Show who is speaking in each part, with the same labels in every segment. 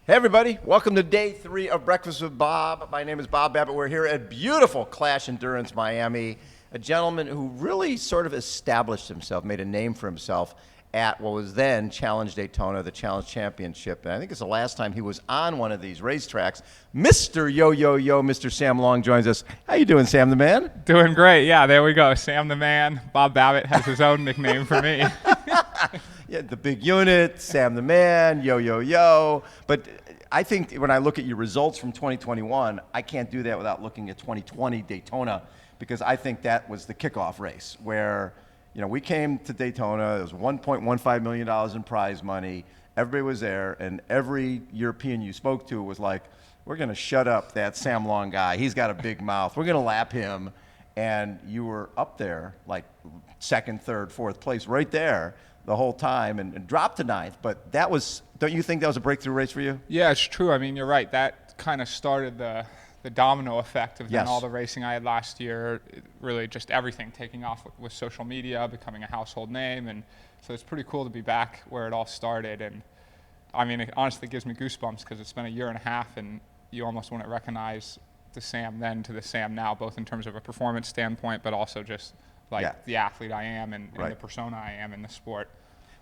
Speaker 1: Hey everybody, welcome to day 3 of Breakfast with Bob. My name is Bob Babbitt. We're here at beautiful Clash Endurance, Miami. A gentleman who really sort of established himself, made a name for himself at what was then Challenge Daytona, the Challenge Championship. And I think it's the last time he was on one of these racetracks. Mr. Yo, Mr. Sam Long joins us. How you doing, Sam the Man?
Speaker 2: Doing great. Yeah, there we go. Sam the Man. Bob Babbitt has his own nickname for me.
Speaker 1: Yeah, the big unit, Sam the Man, yo. But I think when I look at your results from 2021, I can't do that without looking at 2020 Daytona, because I think that was the kickoff race where, we came to Daytona. It was $1.15 million in prize money. Everybody was there, and every European you spoke to was like, we're going to shut up that Sam Long guy. He's got a big mouth. We're going to lap him. And you were up there like second, third, fourth place right there the whole time and dropped to ninth. But don't you think that was a breakthrough race for you?
Speaker 2: Yeah, it's true. I mean, you're right. That kind of started the domino effect of
Speaker 1: Yes.
Speaker 2: all the racing I had last year. Really just everything taking off with social media, becoming a household name. And so it's pretty cool to be back where it all started. And I mean, it honestly gives me goosebumps because it's been a year and a half and you almost wouldn't recognize the Sam then to the Sam now, both in terms of a performance standpoint, but also just the athlete I am and the persona I am in the sport.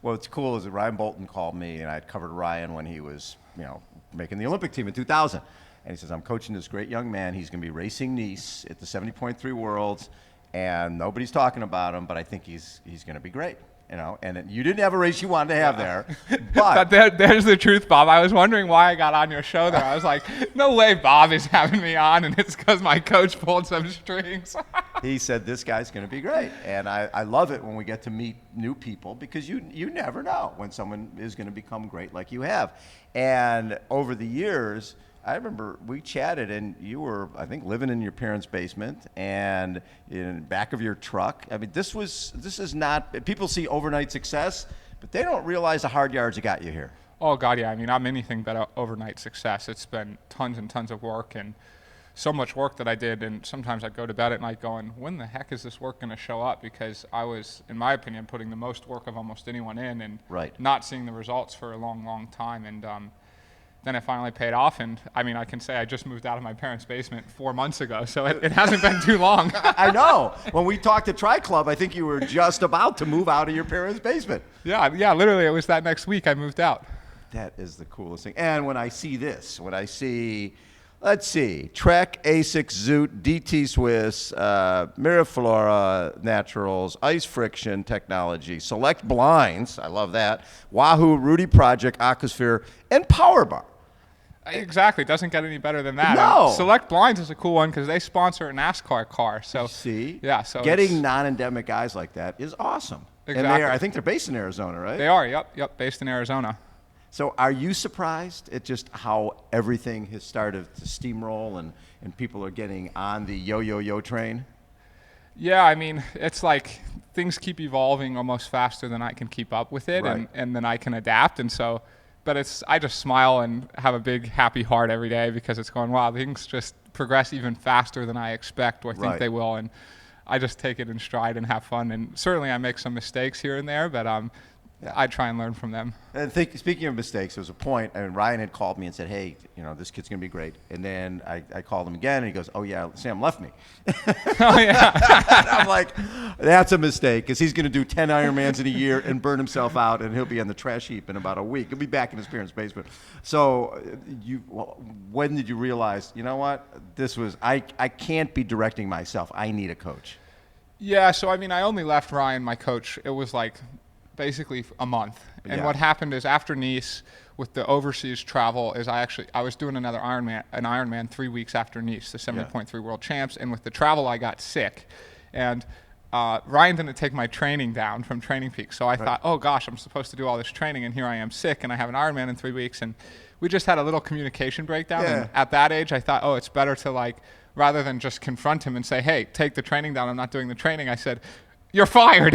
Speaker 1: Well, what's cool is that Ryan Bolton called me, and I had covered Ryan when he was, making the Olympic team in 2000. And he says, I'm coaching this great young man. He's going to be racing Nice at the 70.3 Worlds, and nobody's talking about him, but I think he's going to be great. And you didn't have a race you wanted to have there. But
Speaker 2: there's the truth, Bob. I was wondering why I got on your show there. I was like, no way Bob is having me on, and it's because my coach pulled some strings.
Speaker 1: He said, this guy's going to be great. And I love it when we get to meet new people because you never know when someone is going to become great like you have. And over the years, I remember we chatted, and you were, I think, living in your parents' basement and in the back of your truck. I mean, this is not, people see overnight success, but they don't realize the hard yards that got you here.
Speaker 2: Oh, God, yeah. I mean, I'm anything but overnight success. It's been tons and tons of work and so much work that I did, and sometimes I'd go to bed at night going, when the heck is this work going to show up? Because I was, in my opinion, putting the most work of almost anyone in and not seeing the results for a long, long time. And then it finally paid off, and I mean, I can say I just moved out of my parents' basement 4 months ago, so it hasn't been too long.
Speaker 1: I know. When we talked to Tri Club, I think you were just about to move out of your parents' basement.
Speaker 2: Yeah, literally, it was that next week I moved out.
Speaker 1: That is the coolest thing. And when I see this, let's see, Trek, ASICS, Zoot, DT Swiss, Miraflora Naturals, Ice Friction Technology, Select Blinds, I love that, Wahoo, Rudy Project, Aquasphere, and Power Bar.
Speaker 2: Exactly. It doesn't get any better than that.
Speaker 1: No.
Speaker 2: And Select Blinds is a cool one because they sponsor a NASCAR car. So
Speaker 1: see,
Speaker 2: yeah. So
Speaker 1: getting non-endemic guys like that is awesome.
Speaker 2: Exactly.
Speaker 1: And I think they're based in Arizona, right?
Speaker 2: They are. Yep. Based in Arizona.
Speaker 1: So are you surprised at just how everything has started to steamroll and people are getting on the yo train?
Speaker 2: Yeah, I mean, it's like things keep evolving almost faster than I can keep up with it,
Speaker 1: Right.
Speaker 2: and then I can adapt. And so, but I just smile and have a big happy heart every day because it's going, wow, things just progress even faster than I expect or think they will. And I just take it in stride and have fun. And certainly I make some mistakes here and there, but I try and learn from them.
Speaker 1: And speaking of mistakes, there was a point, and Ryan had called me and said, hey, this kid's going to be great. And then I called him again, and he goes, oh, yeah, Sam left me.
Speaker 2: Oh, yeah.
Speaker 1: And I'm like, that's a mistake, because he's going to do 10 Ironmans in a year and burn himself out, and he'll be on the trash heap in about a week. He'll be back in his parents' basement. So when did you realize, you know what, I can't be directing myself. I need a coach.
Speaker 2: Yeah, so, I mean, I only left Ryan, my coach. It was like basically a month. And what happened is after Nice with the overseas travel is I was doing an Ironman 3 weeks after Nice, the 70.3 World Champs. And with the travel, I got sick. And Ryan didn't take my training down from Training Peaks. So I thought, oh gosh, I'm supposed to do all this training and here I am sick and I have an Ironman in 3 weeks. And we just had a little communication breakdown.
Speaker 1: Yeah.
Speaker 2: And at that age, I thought, oh, it's better to rather than just confront him and say, hey, take the training down, I'm not doing the training. I said, you're fired.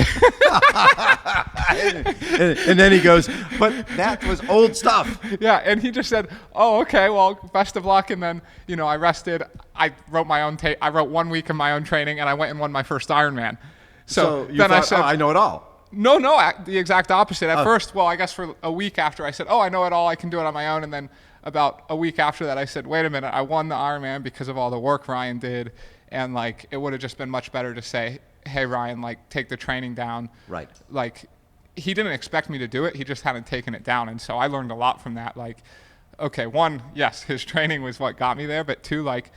Speaker 1: And then he goes, but that was old stuff.
Speaker 2: Yeah, and he just said, oh, okay, well, best of luck. And then, I rested. I wrote my own I wrote 1 week of my own training, and I went and won my first Ironman. So
Speaker 1: you
Speaker 2: then
Speaker 1: thought,
Speaker 2: I said,
Speaker 1: I know it all.
Speaker 2: No, the exact opposite. At first, well, I guess for a week after I said, oh, I know it all, I can do it on my own. And then about a week after that, I said, wait a minute, I won the Ironman because of all the work Ryan did. And like, it would have just been much better to say, hey, Ryan, like, take the training down.
Speaker 1: Right.
Speaker 2: Like, he didn't expect me to do it. He just hadn't taken it down. And so I learned a lot from that. Like, okay, one, yes, his training was what got me there. But two, like,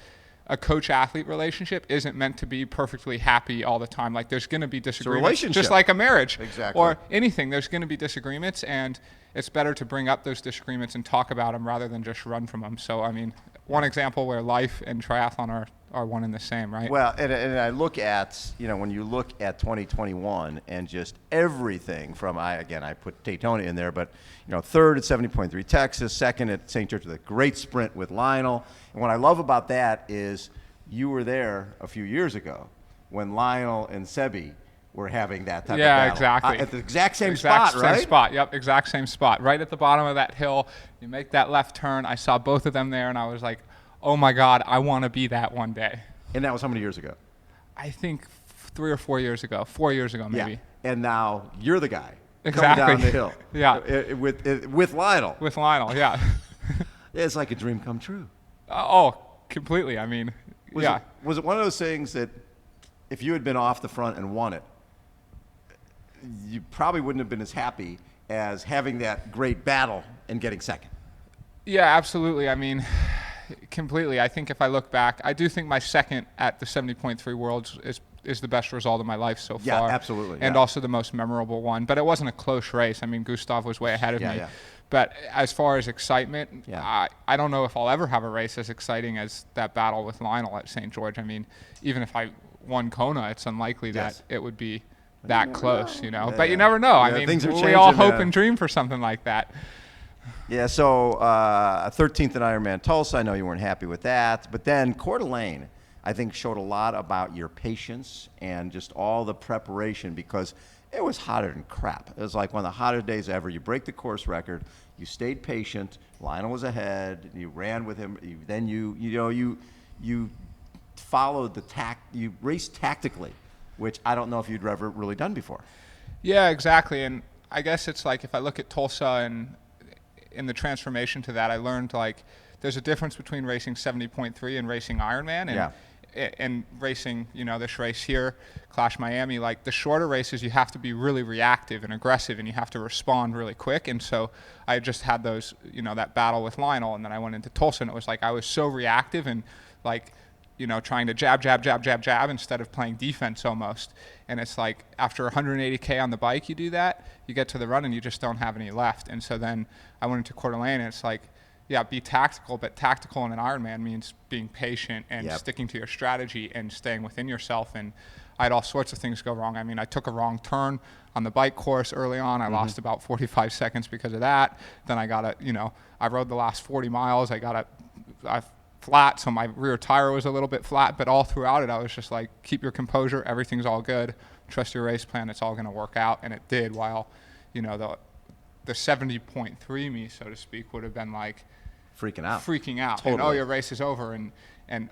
Speaker 2: a coach-athlete relationship isn't meant to be perfectly happy all the time. Like, there's going to be disagreements.
Speaker 1: It's a relationship.
Speaker 2: Just like a marriage.
Speaker 1: Exactly.
Speaker 2: Or anything. There's going to be disagreements, and it's better to bring up those disagreements and talk about them rather than just run from them. So, I mean, one example where life and triathlon are one and the same, right?
Speaker 1: Well, and I look at, when you look at 2021 and just everything from, I put Daytona in there, but, third at 70.3 Texas, second at St. George with a great sprint with Lionel. And what I love about that is you were there a few years ago when Lionel and Sebi were having that type of battle.
Speaker 2: Yeah, exactly.
Speaker 1: At the exact same spot, right?
Speaker 2: Same spot, yep, exact same spot. Right at the bottom of that hill, you make that left turn. I saw both of them there, and I was like, oh my God, I want to be that one day.
Speaker 1: And that was how many years ago?
Speaker 2: I think 3 or 4 years ago. 4 years ago, maybe.
Speaker 1: Yeah. And now you're the guy
Speaker 2: exactly.
Speaker 1: coming down the hill.
Speaker 2: Yeah.
Speaker 1: With Lionel.
Speaker 2: With Lionel, yeah.
Speaker 1: It's like a dream come true.
Speaker 2: Oh, completely. I mean,
Speaker 1: Was it one of those things that if you had been off the front and won it, you probably wouldn't have been as happy as having that great battle and getting second?
Speaker 2: Yeah, absolutely. I mean, completely. I think if I look back, I do think my second at the 70.3 Worlds is the best result of my life so far.
Speaker 1: Yeah, absolutely.
Speaker 2: And also the most memorable one. But it wasn't a close race. I mean, Gustav was way ahead of me.
Speaker 1: Yeah.
Speaker 2: But as far as excitement, I don't know if I'll ever have a race as exciting as that battle with Lionel at St. George. I mean, even if I won Kona, it's unlikely that it would be that close,
Speaker 1: Yeah.
Speaker 2: But you never know.
Speaker 1: Yeah,
Speaker 2: I mean,
Speaker 1: things are
Speaker 2: we all
Speaker 1: changing,
Speaker 2: hope and dream for something like that.
Speaker 1: Yeah, so 13th at Ironman Tulsa, I know you weren't happy with that. But then Coeur d'Alene, I think, showed a lot about your patience and just all the preparation because it was hotter than crap. It was like one of the hottest days ever. You break the course record. You stayed patient. Lionel was ahead. You ran with him. Then you followed the you raced tactically, which I don't know if you'd ever really done before.
Speaker 2: Yeah, exactly. And I guess it's like if I look at Tulsa and in the transformation to that, I learned like there's a difference between racing 70.3 and racing Ironman. And racing, this race here, Clash Miami, like the shorter races, you have to be really reactive and aggressive and you have to respond really quick. And so I just had those, that battle with Lionel, and then I went into Tulsa and it was like I was so reactive and like, trying to jab instead of playing defense almost. And it's like after 180K on the bike, you do that, you get to the run and you just don't have any left. And so then I went into Coeur d'Alene and it's like, be tactical, but tactical in an Ironman means being patient and sticking to your strategy and staying within yourself. And I had all sorts of things go wrong. I mean, I took a wrong turn on the bike course early on. I lost about 45 seconds because of that. Then I got I rode the last 40 miles. I got a flat, so my rear tire was a little bit flat, but all throughout it, I was just like, keep your composure. Everything's all good. Trust your race plan. It's all going to work out. And it did, while, the 70.3 me, so to speak, would have been like, freaking out.
Speaker 1: Totally.
Speaker 2: And your race is over, and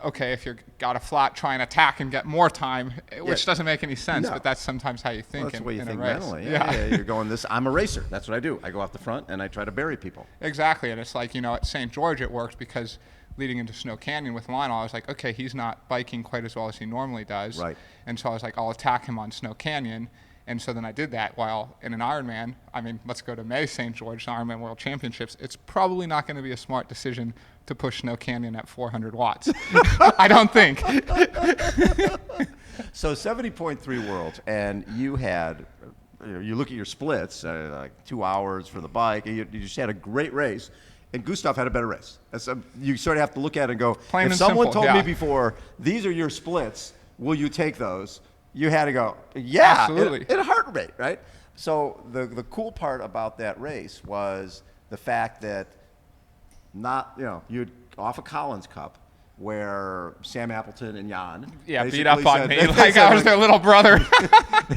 Speaker 2: okay, if you're got a flat, try and attack and get more time, which doesn't make any sense, but that's sometimes how you think.
Speaker 1: Well, that's the way you think
Speaker 2: a race.
Speaker 1: mentally. Yeah, you're going I'm a racer. That's what I do. I go out the front and I try to bury people.
Speaker 2: Exactly, and it's like, at St. George it worked because leading into Snow Canyon with Lionel, I was like, okay, he's not biking quite as well as he normally does.
Speaker 1: Right.
Speaker 2: And so I was like, I'll attack him on Snow Canyon. And so then I did that, while in an Ironman, I mean, let's go to May St. George, the Ironman World Championships. It's probably not going to be a smart decision to push Snow Canyon at 400 watts. I don't think.
Speaker 1: So 70.3 Worlds, and you look at your splits, like 2 hours for the bike, and you just had a great race. And Gustav had a better race. You sort of have to look at it and go,
Speaker 2: Plain
Speaker 1: if
Speaker 2: and
Speaker 1: someone
Speaker 2: simple,
Speaker 1: told me before, these are your splits, will you take those? You had to go,
Speaker 2: absolutely.
Speaker 1: In a heart rate, right? So the cool part about that race was the fact that you'd off a Collins Cup where Sam Appleton and Jan
Speaker 2: beat up on me like I was their little brother.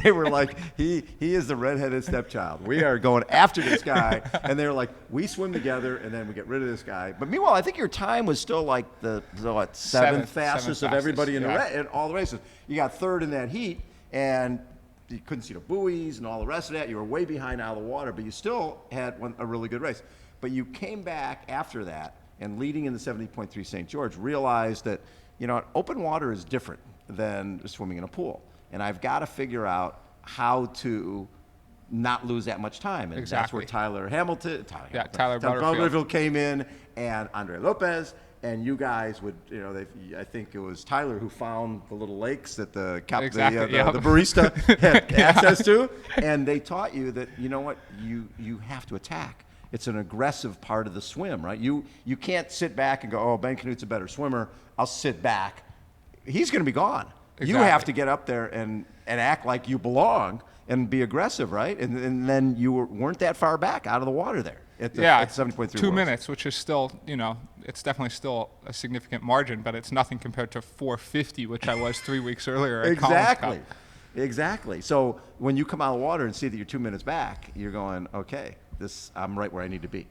Speaker 1: They were like, he is the redheaded stepchild. We are going after this guy. And they were like, we swim together and then we get rid of this guy. But meanwhile, I think your time was still like the seventh fastest of everybody in all the races. You got third in that heat and you couldn't see the buoys and all the rest of that. You were way behind out of the water, but you still had a really good race. But you came back after that and leading in the 70.3 St. George, realized that, open water is different than swimming in a pool. And I've got to figure out how to not lose that much time. And that's where
Speaker 2: Tyler
Speaker 1: Butterfield came in, and Andre Lopez, and you guys would, I think it was Tyler who found the little lakes that the barista had access to, and they taught you that, you have to attack. It's an aggressive part of the swim, right? You can't sit back and go, oh, Ben Knut's a better swimmer, I'll sit back. He's going to be gone. Exactly. You have to get up there and act like you belong and be aggressive, right? And then you weren't that far back out of the water there at 70.3
Speaker 2: 2 minutes, which is still, it's definitely still a significant margin, but it's nothing compared to 4:50, which I was 3 weeks earlier at Collins Cup.
Speaker 1: Exactly. So when you come out of the water and see that you're 2 minutes back, you're going, okay, I'm right where I need to be.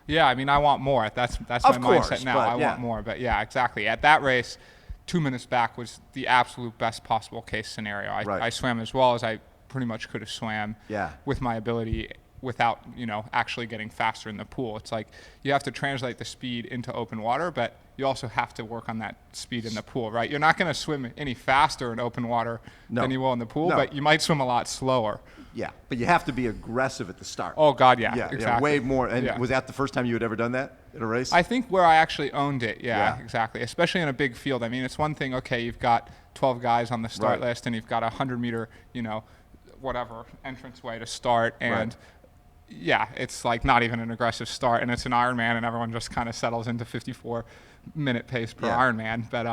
Speaker 2: Yeah, I mean, I want more. That's my mindset now. I want more. But yeah, exactly. At that race, 2 minutes back was the absolute best possible case scenario. I swam as well as I pretty much could have swam with my ability without, actually getting faster in the pool. It's like you have to translate the speed into open water, but you also have to work on that speed in the pool, right? You're not going to swim any faster in open water than you will in the pool, but you might swim a lot slower.
Speaker 1: Yeah, but you have to be aggressive at the start.
Speaker 2: Oh, God, exactly.
Speaker 1: Yeah, way more. And was that the first time you had ever done that at a race?
Speaker 2: I think where I actually owned it, exactly. Especially in a big field. I mean, it's one thing, okay, you've got 12 guys on the start list and you've got a 100-meter, whatever, entranceway to start. And, it's like not even an aggressive start. And it's an Ironman and everyone just kind of settles into 54-minute pace per Ironman. But,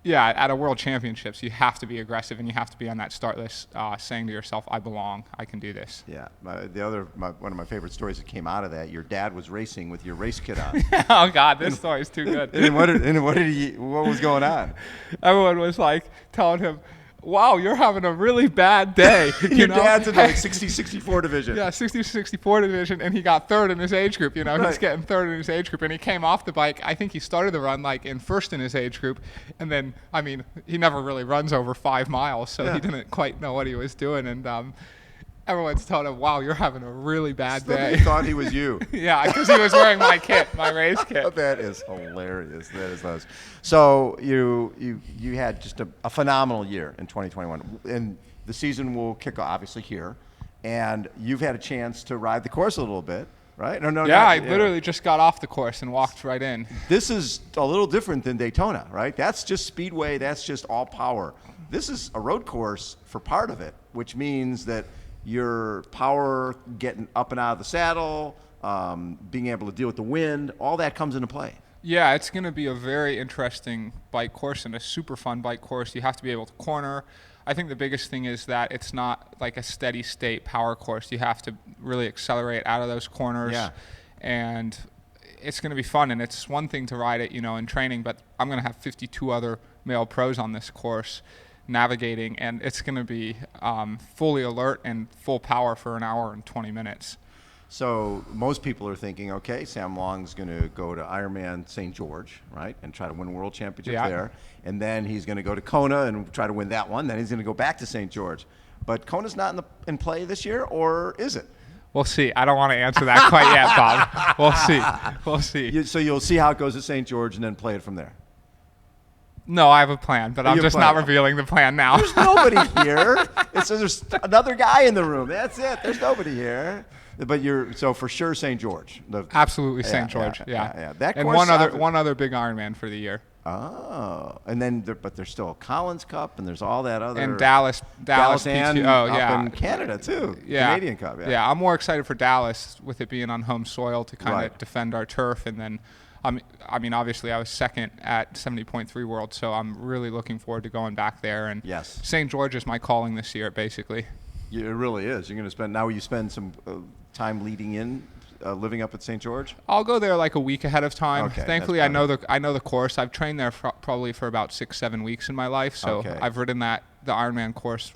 Speaker 2: at a World Championships, you have to be aggressive and you have to be on that start list saying to yourself, I belong, I can do this. Yeah.
Speaker 1: One of my favorite stories that came out of that, your dad was racing with your race kit on.
Speaker 2: Oh, God, this story is too good.
Speaker 1: What was going on?
Speaker 2: Everyone was like telling him, wow, you're having a really bad day.
Speaker 1: Your dad's in the 60-64 division.
Speaker 2: Yeah, 60-64 division, and he got third in his age group. He's getting third in his age group, and he came off the bike. I think he started the run in first in his age group, and then, he never really runs over 5 miles, so he didn't quite know what he was doing, and everyone's telling him, wow, you're having a really bad day.
Speaker 1: He thought he was you.
Speaker 2: Yeah, because he was wearing my kit, my race kit.
Speaker 1: That is hilarious. That is nice. So you had just a phenomenal year in 2021. And the season will kick off, obviously, here. And you've had a chance to ride the course a little bit, right?
Speaker 2: I literally just got off the course and walked right in.
Speaker 1: This is a little different than Daytona, right? That's just speedway. That's just all power. This is a road course for part of it, which means that your power, getting up and out of the saddle, being able to deal with the wind, all that comes into play.
Speaker 2: Yeah, it's going to be a very interesting bike course and a super fun bike course. You have to be able to corner. I think the biggest thing is that it's not like a steady state power course. You have to really accelerate out of those corners. Yeah. And it's going to be fun. And it's one thing to ride it, in training, but I'm going to have 52 other male pros on this course navigating, and it's going to be fully alert and full power for an hour and 20 minutes.
Speaker 1: So most people are thinking, okay, Sam Long's going to go to Ironman St. George, right, and try to win a world championship there, and then he's going to go to Kona and try to win that one. Then he's going to go back to St. George. But Kona's not in play this year, or is it?
Speaker 2: We'll see. I don't want to answer that quite yet, Bob. We'll see.
Speaker 1: So you'll see how it goes at St. George and then play it from there.
Speaker 2: No, I have a plan, but I'm just not revealing the plan now.
Speaker 1: There's nobody here. There's another guy in the room. That's it. There's nobody here. But so for sure St. George.
Speaker 2: Absolutely St. George. Yeah.
Speaker 1: That
Speaker 2: and one other big Ironman for the year.
Speaker 1: Oh, and then but there's still a Collins Cup and there's all that other.
Speaker 2: And Dallas
Speaker 1: and up in Canada too.
Speaker 2: Yeah.
Speaker 1: Canadian Cup.
Speaker 2: Yeah, I'm more excited for Dallas with it being on home soil to kind of defend our turf, and then. Obviously, I was second at 70.3 World, so I'm really looking forward to going back there. And St. George is my calling this year, basically.
Speaker 1: Yeah, it really is. You're going to spend some time leading in, living up at St. George.
Speaker 2: I'll go there like a week ahead of time. Okay, thankfully, I know the course. I've trained there probably for about 6-7 weeks in my life, so I've ridden the Ironman course.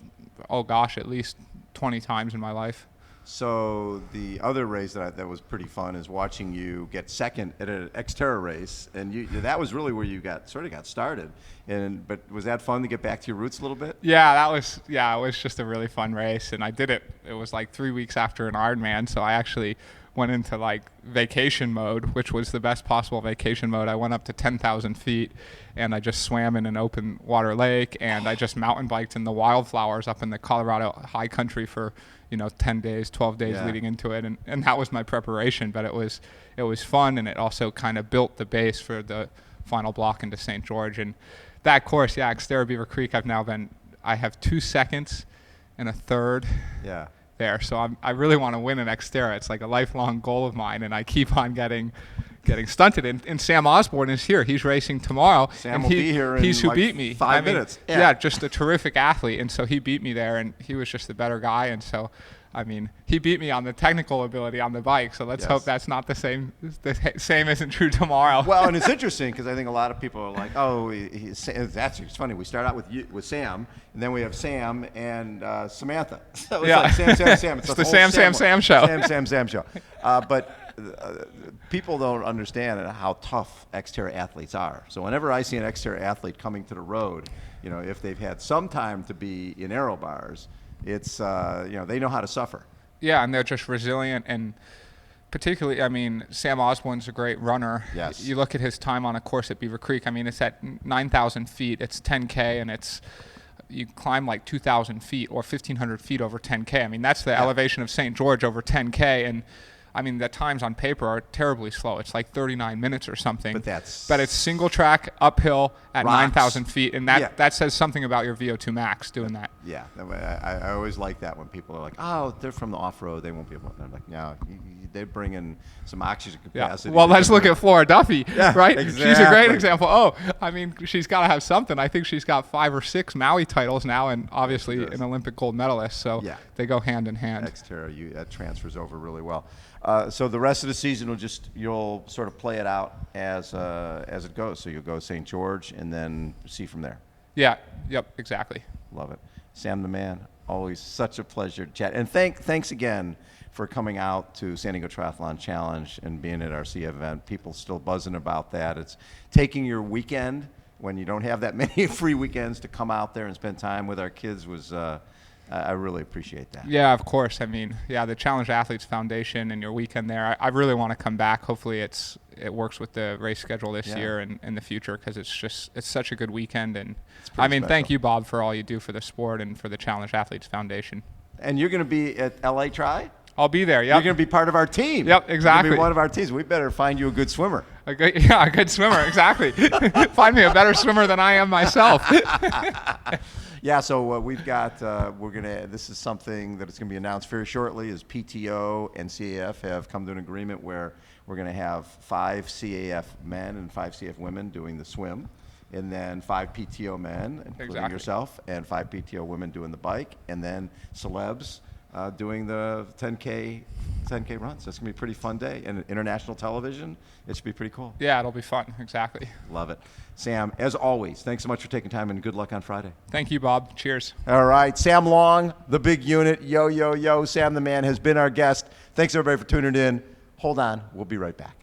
Speaker 2: Oh gosh, at least 20 times in my life.
Speaker 1: So the other race that was pretty fun is watching you get second at an Xterra race, and that was really where you got started. But was that fun to get back to your roots a little bit?
Speaker 2: Yeah, it was just a really fun race, and I did it. It was like 3 weeks after an Ironman, so I actually went into like vacation mode, which was the best possible vacation mode. I went up to 10,000 feet and I just swam in an open water lake, and I just mountain biked in the wildflowers up in the Colorado high country for 10 days, 12 days leading into it, and that was my preparation. But it was fun, and it also kind of built the base for the final block into St. George. And that course, Xterra Beaver Creek, I have 2 seconds and a third there. So I really want to win an Xterra. It's like a lifelong goal of mine, and I keep on getting stunted. And Sam Osborne is here. He's racing tomorrow.
Speaker 1: Sam will be here in
Speaker 2: he's who
Speaker 1: like
Speaker 2: beat me.
Speaker 1: 5 minutes.
Speaker 2: Yeah, just a terrific athlete. And so he beat me there, and he was just the better guy. And so, he beat me on the technical ability on the bike. So let's hope that's not the same. The same isn't true tomorrow.
Speaker 1: Well, and it's interesting because I think a lot of people are like, oh, it's funny. We start out with Sam, and then we have Sam and Samantha. So it's like Sam.
Speaker 2: It's the Sam show.
Speaker 1: Sam show. But people don't understand how tough Xterra athletes are. So whenever I see an Xterra athlete coming to the road, if they've had some time to be in aero bars, it's they know how to suffer.
Speaker 2: Yeah, and they're just resilient, and particularly, Sam Osborne's a great runner.
Speaker 1: Yes.
Speaker 2: You look at his time on a course at Beaver Creek. It's at 9,000 feet. It's 10K, and you climb like 2,000 feet or 1,500 feet over 10K. That's the elevation of St. George over 10K, and the times on paper are terribly slow. It's like 39 minutes or something. But it's single track uphill at 9,000 feet, and that says something about your VO2 max doing that.
Speaker 1: Yeah, I always like that when people are like, oh, they're from the off-road, they won't be able to. I'm like, no, they bring in some oxygen capacity.
Speaker 2: Yeah. Well, let's look at Flora Duffy, right?
Speaker 1: Exactly.
Speaker 2: She's a great example. She's got to have something. I think she's got 5 or 6 Maui titles now, and obviously an Olympic gold medalist. So they go hand in hand.
Speaker 1: Xterra, that transfers over really well. So the rest of the season you'll sort of play it out as it goes. So you'll go St. George and then see from there.
Speaker 2: Yeah. Yep. Exactly.
Speaker 1: Love it, Sam the man. Always such a pleasure to chat. And thanks again for coming out to San Diego Triathlon Challenge and being at our C event. People still buzzing about that. It's taking your weekend when you don't have that many free weekends to come out there and spend time with our kids was. I really appreciate that.
Speaker 2: Yeah, of course. The Challenge Athletes Foundation and your weekend there, I really want to come back. Hopefully it works with the race schedule this year and in the future, because it's such a good weekend. And thank you, Bob, for all you do for the sport and for the Challenge Athletes Foundation. And
Speaker 1: you're going to be at LA Tri?
Speaker 2: I'll be there,
Speaker 1: You're going to be part of our team.
Speaker 2: Yep, exactly.
Speaker 1: You're going to be one of our teams. We better find you a good swimmer.
Speaker 2: A good swimmer, exactly. Find me a better swimmer than I am myself.
Speaker 1: Yeah, so we've got, this is something that is going to be announced very shortly, is PTO and CAF have come to an agreement where we're going to have 5 CAF men and 5 CAF women doing the swim, and then 5 PTO men, including yourself, and 5 PTO women doing the bike, and then celebs doing the 10K runs. That's going to be a pretty fun day. And international television, it should be pretty cool.
Speaker 2: Yeah, it'll be fun. Exactly.
Speaker 1: Love it. Sam, as always, thanks so much for taking time, and good luck on Friday.
Speaker 2: Thank you, Bob. Cheers.
Speaker 1: All right. Sam Long, the big unit. Yo. Sam the man has been our guest. Thanks, everybody, for tuning in. Hold on. We'll be right back.